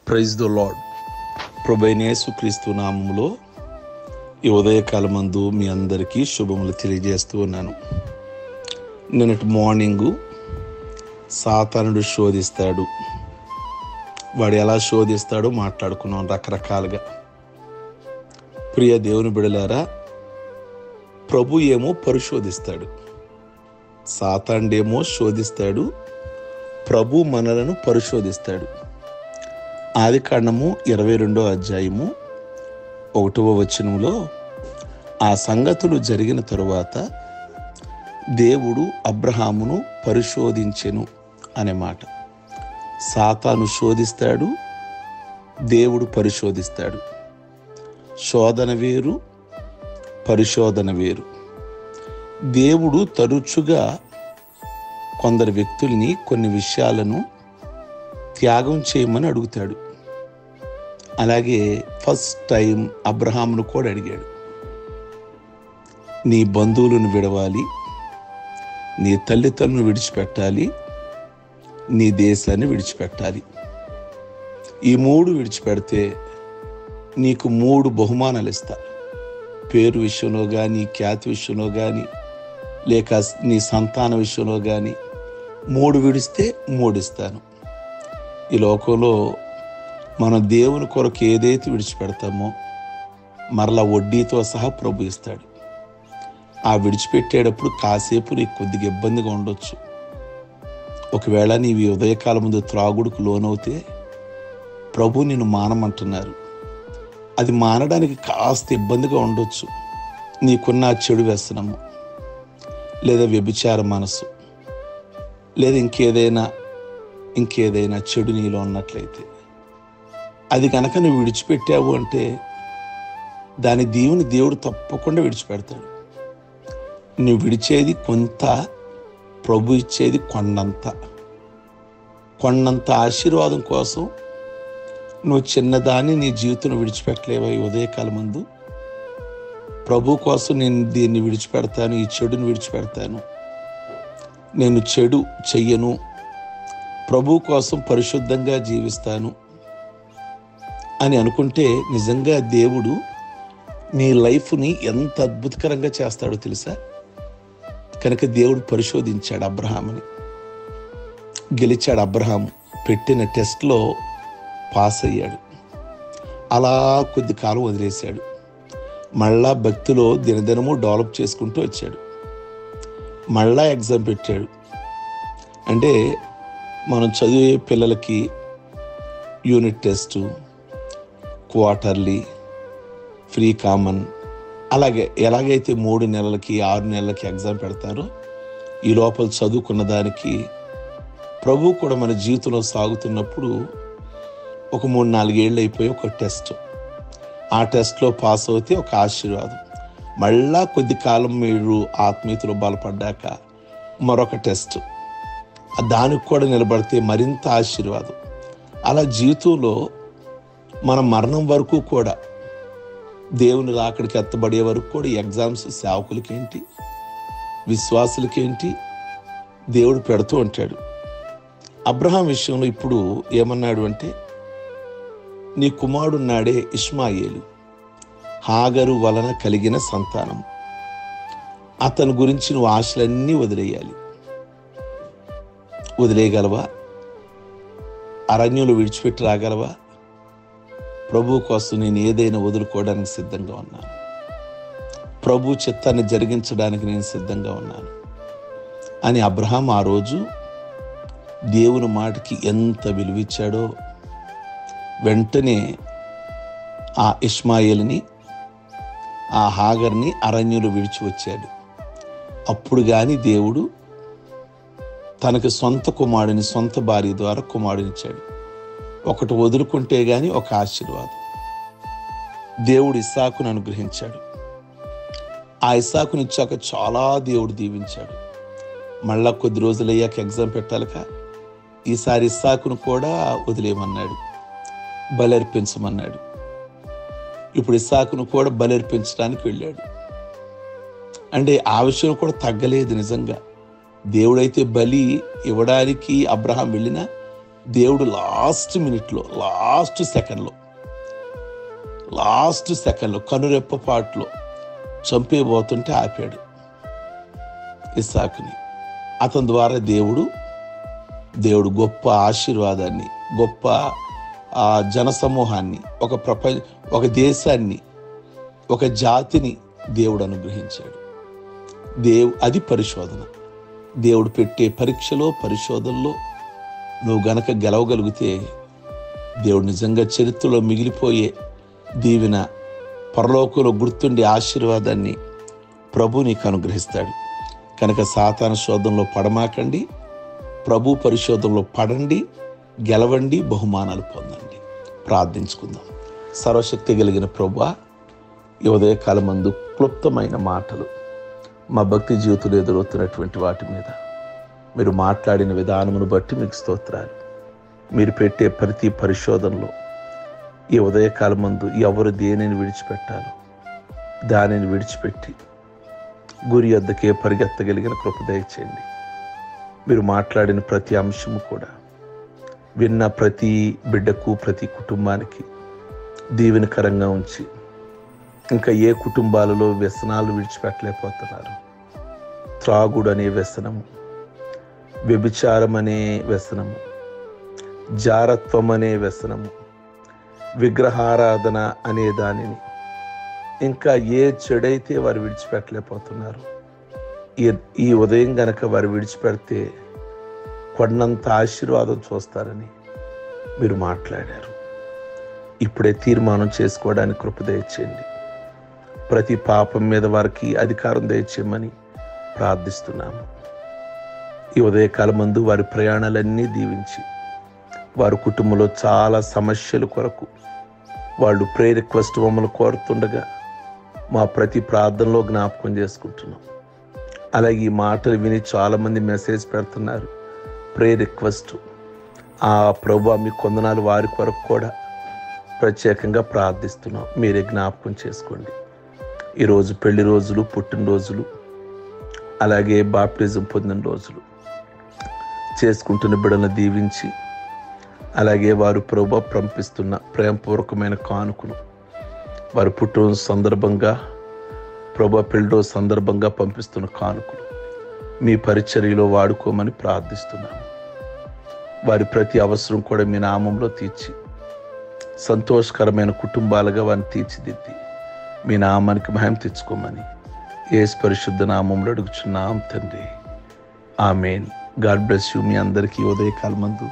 Praise the lord. ప్రభువైన యేసుక్రీస్తు నామములో ఈ ఉదయకాలమందు మీ అందరికీ శుభములు తెలియజేస్తూ ఉన్నాను. నిన్నటి మార్నింగు సాతానుడు శోధిస్తాడు. వాడు ఎలా శోధిస్తాడో మాట్లాడుకున్నాం రకరకాలుగా. ప్రియ దేవుని బిడలారా, ప్రభు ఏమో పరిశోధిస్తాడు, సాతానుడేమో శోధిస్తాడు, ప్రభు మనలను పరిశోధిస్తాడు. ఆదికాండము 22వ అధ్యాయము 1వ వచనంలో ఆ సంగతులు జరిగిన తరువాత దేవుడు అబ్రహామును పరిశోధించెను అనే మాట. సాతాను శోధిస్తాడు, దేవుడు పరిశోధిస్తాడు. శోధన వేరు, పరిశోధన వేరు. దేవుడు తరచుగా కొందరు వ్యక్తుల్ని కొన్ని విషయాలను త్యాగం చేయమని అడుగుతాడు. అలాగే ఫస్ట్ టైం అబ్రహామును కూడా అడిగాడు. నీ బంధువులను విడవాలి, నీ తల్లిదండ్రులను విడిచిపెట్టాలి, నీ దేశాన్ని విడిచిపెట్టాలి. ఈ 3 విడిచిపెడితే నీకు 3 బహుమానాలు ఇస్తా. పేరు విషయంలో కానీ, ఖ్యాతి విషయంలో కానీ, లేక నీ సంతాన విషయంలో కానీ 3 విడిస్తే 3 ఇస్తాను. ఈ లోకంలో మన దేవుని కొరకు ఏదైతే విడిచిపెడతామో మరలా వడ్డీతో సహా ప్రభు ఇస్తాడు. ఆ విడిచిపెట్టేటప్పుడు కాసేపు నీకు కొద్దిగా ఇబ్బందిగా ఉండొచ్చు. ఒకవేళ నీవు ఉదయకాలం ముందు త్రాగుడుకు లోనవుతే ప్రభు నిన్ను మానమంటున్నారు. అది మానడానికి కాస్త ఇబ్బందిగా ఉండొచ్చు. నీకున్న చెడు వ్యసనము, లేదా వ్యభిచార మనసు, లేదా ఇంకేదైనా చెడు నీలో ఉన్నట్లయితే అది కనుక నువ్వు విడిచిపెట్టావు అంటే దాని దేవుడు తప్పకుండా విడిచిపెడతాడు. నువ్వు విడిచేది కొంత, ప్రభు ఇచ్చేది కొండంత ఆశీర్వాదం కోసం నువ్వు చిన్నదాన్ని నీ జీవితంలో విడిచిపెట్టలేవా? ఈ ఉదయకాలం ముందు ప్రభు కోసం నేను దీన్ని విడిచిపెడతాను, ఈ చెడుని విడిచిపెడతాను, నేను చెడు చెయ్యను, ప్రభు కోసం పరిశుద్ధంగా జీవిస్తాను అని అనుకుంటే నిజంగా దేవుడు నీ లైఫ్ని ఎంత అద్భుతకరంగా చేస్తాడో తెలుసా? కనుక దేవుడు పరిశోధించాడు అబ్రహాముని. గెలిచాడు. అబ్రహాము పెట్టిన టెస్ట్లో పాస్ అయ్యాడు. అలా కొద్ది కాలం వదిలేశాడు. మళ్ళా భక్తిలో దినదినము డెవలప్ చేసుకుంటూ వచ్చాడు. మళ్ళా ఎగ్జామ్ పెట్టాడు. అంటే మనం చదివే పిల్లలకి unit test, quarterly, free common, ఎలాగైతే 3 నెలలకి 6 నెలలకి ఎగ్జామ్ పెడతారో ఈ లోపల చదువుకున్న దానికి ప్రభు కూడా మన జీవితంలో సాగుతున్నప్పుడు ఒక 3-4 ఏళ్ళు అయిపోయి ఒక టెస్ట్, ఆ టెస్ట్లో పాస్ అవుతే ఒక ఆశీర్వాదం. మళ్ళా కొద్ది కాలం మీరు ఆత్మీయతలో బలపడ్డాక మరొక టెస్ట్, దానికి కూడా నిలబడితే మరింత ఆశీర్వాదం. అలా జీవితంలో మన మరణం వరకు కూడా, దేవుని రాకడికి ఎత్తబడే వరకు కూడా ఎగ్జామ్స్ సేవకులకేంటి, విశ్వాసులకేంటి దేవుడు పెడుతూ ఉంటాడు. అబ్రహాం విషయంలో ఇప్పుడు ఏమన్నాడు అంటే, నీ కుమారుడున్నాడే ఇష్మాయేలు, హాగరు వలన కలిగిన సంతానం, అతని గురించి నువ్వు ఆశలన్నీ వదిలేయగలవా? అరణ్యంలో విడిచిపెట్టి రాగలవా? ప్రభు కోసం నేను ఏదైనా వదులుకోవడానికి సిద్ధంగా ఉన్నాను. ప్రభు చిత్తాన్ని జరిగించడానికి నేను సిద్ధంగా ఉన్నాను అని అబ్రహాం ఆ రోజు దేవుని మాటకి ఎంత విలువిచ్చాడో, వెంటనే ఆ ఇష్మాయేలుని, ఆ హాగర్ని అరణ్యంలో విడిచి వచ్చాడు. అప్పుడు కానీ దేవుడు తనకి సొంత కుమారుడిని, సొంత భార్య ద్వారా కుమారుడినిచ్చాడు. ఒకటి వదులుకుంటే గాని ఒక ఆశీర్వాదం. దేవుడు ఇస్సాకును అనుగ్రహించాడు. ఆ ఇస్సాకుని ఇచ్చాక చాలా దేవుడు దీవించాడు. మళ్ళా కొద్ది రోజులు అయ్యాక ఎగ్జామ్ పెట్టాలక ఈసారి ఇస్సాకును కూడా వదిలేయమన్నాడు, బలర్పించమన్నాడు. ఇప్పుడు ఇస్సాకును కూడా బలర్పించడానికి వెళ్ళాడు. అంటే ఆ విషయం కూడా తగ్గలేదు. నిజంగా దేవుడైతే బలి ఇవ్వడానికి అబ్రహాం వెళ్ళినా దేవుడు లాస్ట్ మినిట్లో, లాస్ట్ సెకండ్లో కనురెప్పపాట్లో చంపేయబోతుంటే ఆపాడు ఇస్సాకుని. అతని ద్వారా దేవుడు గొప్ప ఆశీర్వాదాన్ని, గొప్ప జనసమూహాన్ని, ఒక దేశాన్ని, ఒక జాతిని దేవుడు అనుగ్రహించాడు. అది పరిశోధన. దేవుడు పెట్టే పరీక్షలో, పరిశోధనలో నువ్వు గనక గెలవగలిగితే దేవుడు నిజంగా చరిత్రలో మిగిలిపోయే దీవెన, పరలోకంలో గుర్తుండే ఆశీర్వాదాన్ని ప్రభు నీకు అనుగ్రహిస్తాడు. కనుక సాతాను శోధనలో పడమాకండి, ప్రభు పరిశోధనలో పడండి, గెలవండి, బహుమానాలు పొందండి. ప్రార్థించుకుందాం. సర్వశక్తి కలిగిన ప్రభువా, ఈ ఉదయకాలమందు క్లుప్తమైన మాటలు మా భక్తి జీవితంలో ఎదురవుతున్నటువంటి వాటి మీద మీరు మాట్లాడిన విధానమును బట్టి మీకు స్తోత్రాలు. మీరు పెట్టే ప్రతి పరిశోధనలో ఈ ఉదయకాలమందు ఎవరు దేనిని విడిచిపెట్టాలో దానిని విడిచిపెట్టి గురి వద్దకే పరిగెత్తగలిగిన కృప దయచేయండి. మీరు మాట్లాడిన ప్రతి అంశము కూడా విన్న ప్రతి బిడ్డకు, ప్రతి కుటుంబానికి దీవెనకరంగా ఉంచి, ఇంకా ఏ కుటుంబాలలో వ్యసనాలు విడిచిపెట్టలేకపోతున్నారు, త్రాగుడు అనే వ్యసనము, వ్యభిచారం అనే వ్యసనము, జారత్వం అనే వ్యసనము, విగ్రహారాధన అనే దానిని, ఇంకా ఏ చెడైతే వారు విడిచిపెట్టలేకపోతున్నారు, ఈ ఉదయం గనక వారు విడిచిపెడితే కొండంత ఆశీర్వాదం చూస్తారని మీరు మాట్లాడారు. ఇప్పుడే తీర్మానం చేసుకోవడానికి కృప దయచేయండి. ప్రతి పాపం మీద వారికి అధికారం దయచేయమని ప్రార్థిస్తున్నాము. ఈ ఉదయకాలమందు వారి ప్రయాణాలన్నీ దీవించి, వారి కుటుంబంలో చాలా సమస్యల కొరకు వాళ్ళు ప్రేయర్ రిక్వెస్ట్ మమ్మల్ని కోరుతుండగా మా ప్రతి ప్రార్థనలో జ్ఞాపకం చేసుకుంటున్నాం. అలాగే ఈ మాటలు విని చాలామంది మెసేజ్ పెడుతున్నారు, ప్రేయర్ రిక్వెస్ట్. ప్రభువా మీ కొందనాలు వారి కొరకు కూడా ప్రత్యేకంగా ప్రార్థిస్తున్నాం. మీరే జ్ఞాపకం చేసుకోండి. ఈరోజు పెళ్లి రోజులు, పుట్టినరోజులు, అలాగే బాప్టిజం పొందిన రోజులు చేసుకుంటున్న బిడ్డలను దీవించి, అలాగే వారు ప్రభువా పంపిస్తున్న ప్రేమపూర్వకమైన కానుకలు, వారు పుట్టిన సందర్భంగా, ప్రభువా పెళ్ళి సందర్భంగా పంపిస్తున్న కానుకలు మీ పరిచర్యలో వాడుకోమని ప్రార్థిస్తున్నాము. వారి ప్రతి అవసరం కూడా మీ నామంలో తీర్చి సంతోషకరమైన కుటుంబాలుగా వారిని తీర్చిదిద్ది మీ నామానికి మహిమ తెచ్చుకోమని యేసు పరిశుద్ధ నామంలో అడుగుచున్నాం తండ్రి. ఆమేన్. God bless you. మీ అందరికీ ఉదయకాలమందు